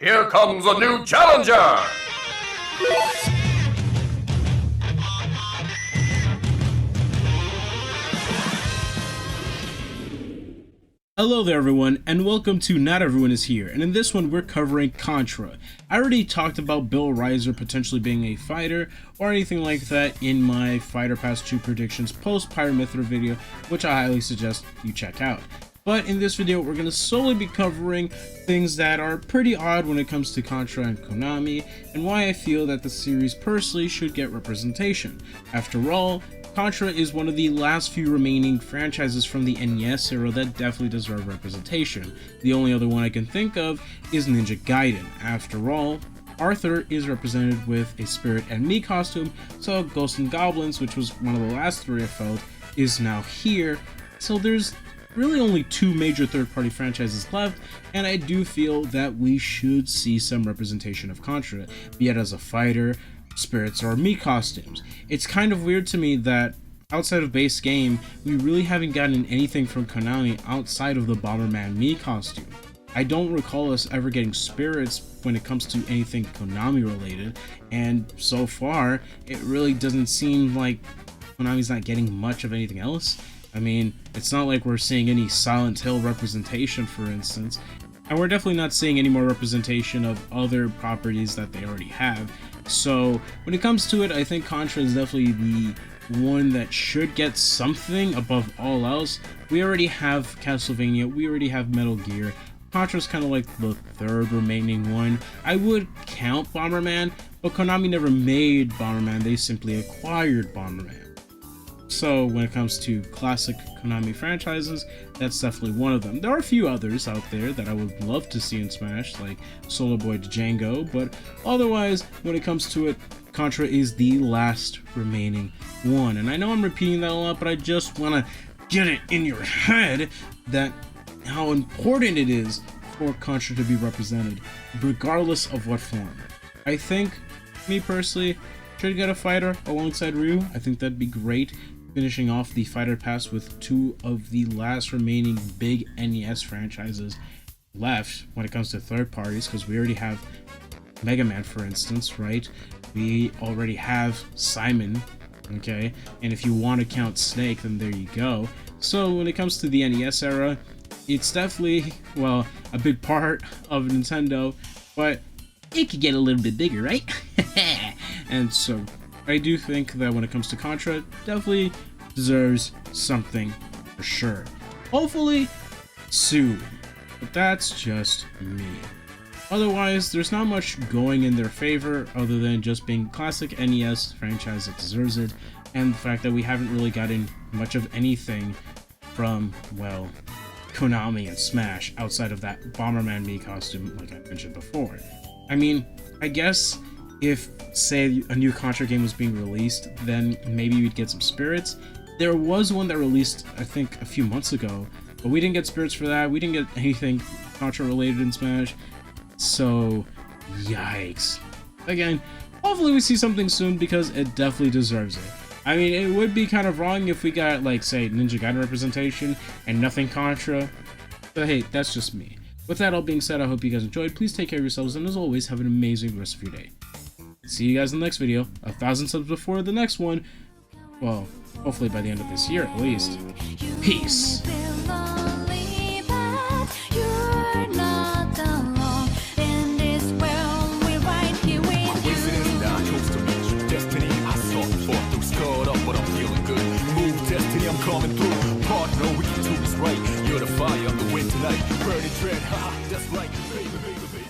Here comes a new challenger! Hello there everyone, and welcome to Not Everyone Is Here, and in this one we're covering Contra. I already talked about Bill Rizer potentially being a fighter, or anything like that in my Fighter Pass 2 predictions post Pyramithra video, which I highly suggest you check out. But in this video we're going to solely be covering things that are pretty odd when it comes to Contra and Konami, and why I feel that the series personally should get representation. After all, Contra is one of the last few remaining franchises from the NES era that definitely deserve representation. The only other one I can think of is Ninja Gaiden. After all, Arthur is represented with a Spirit and Mii costume, so Ghosts and Goblins, which was one of the last three I felt, is now here. So there's really only two major third-party franchises left, and I do feel that we should see some representation of Contra, be it as a fighter, spirits, or Mii costumes. It's kind of weird to me that outside of base game, we really haven't gotten anything from Konami outside of the Bomberman Mii costume. I don't recall us ever getting spirits when it comes to anything Konami related, and so far, it really doesn't seem like Konami's not getting much of anything else. I mean, it's not like we're seeing any Silent Hill representation, for instance, and we're definitely not seeing any more representation of other properties that they already have. So when it comes to it, I think Contra is definitely the one that should get something above all else. We already have Castlevania, we already have Metal Gear. Contra's kind of like the third remaining one. I would count Bomberman, but Konami never made Bomberman, they simply acquired Bomberman. So when it comes to classic Konami franchises, that's definitely one of them. There are a few others out there that I would love to see in Smash, like Solar Boy Django, but otherwise, when it comes to it, Contra is the last remaining one. And I know I'm repeating that a lot, but I just want to get it in your head that how important it is for Contra to be represented, regardless of what form. I think, me personally, should get a fighter alongside Ryu. I think that'd be great. Finishing off the Fighter Pass with two of the last remaining big NES franchises left when it comes to third parties, because we already have Mega Man, for instance, right? We already have Simon, okay? And if you want to count Snake, then there you go. So when it comes to the NES era, it's definitely, well, a big part of Nintendo, but it could get a little bit bigger, right? And so I do think that when it comes to Contra, it definitely deserves something for sure. Hopefully soon, but that's just me. Otherwise, there's not much going in their favor other than just being classic NES franchise that deserves it, and the fact that we haven't really gotten much of anything from, well, Konami and Smash outside of that Bomberman Mii costume like I mentioned before. I mean, I guess if, say, a new Contra game was being released, then maybe we'd get some spirits. There was one that released, I think, a few months ago, but we didn't get spirits for that. We didn't get anything Contra related in Smash. So, yikes. Again, hopefully we see something soon because it definitely deserves it. I mean, it would be kind of wrong if we got, like, say, Ninja Gaiden representation and nothing Contra, but hey, that's just me. With that all being said, I hope you guys enjoyed. Please take care of yourselves, and as always, have an amazing rest of your day. See you guys in the next video. 1,000 subs before the next one. Well, hopefully by the end of this year at least. Peace. I'm coming through, partner, we can do this right. You're the fire, I'm the wind tonight. Burning dread, ha, that's right, baby, baby, baby.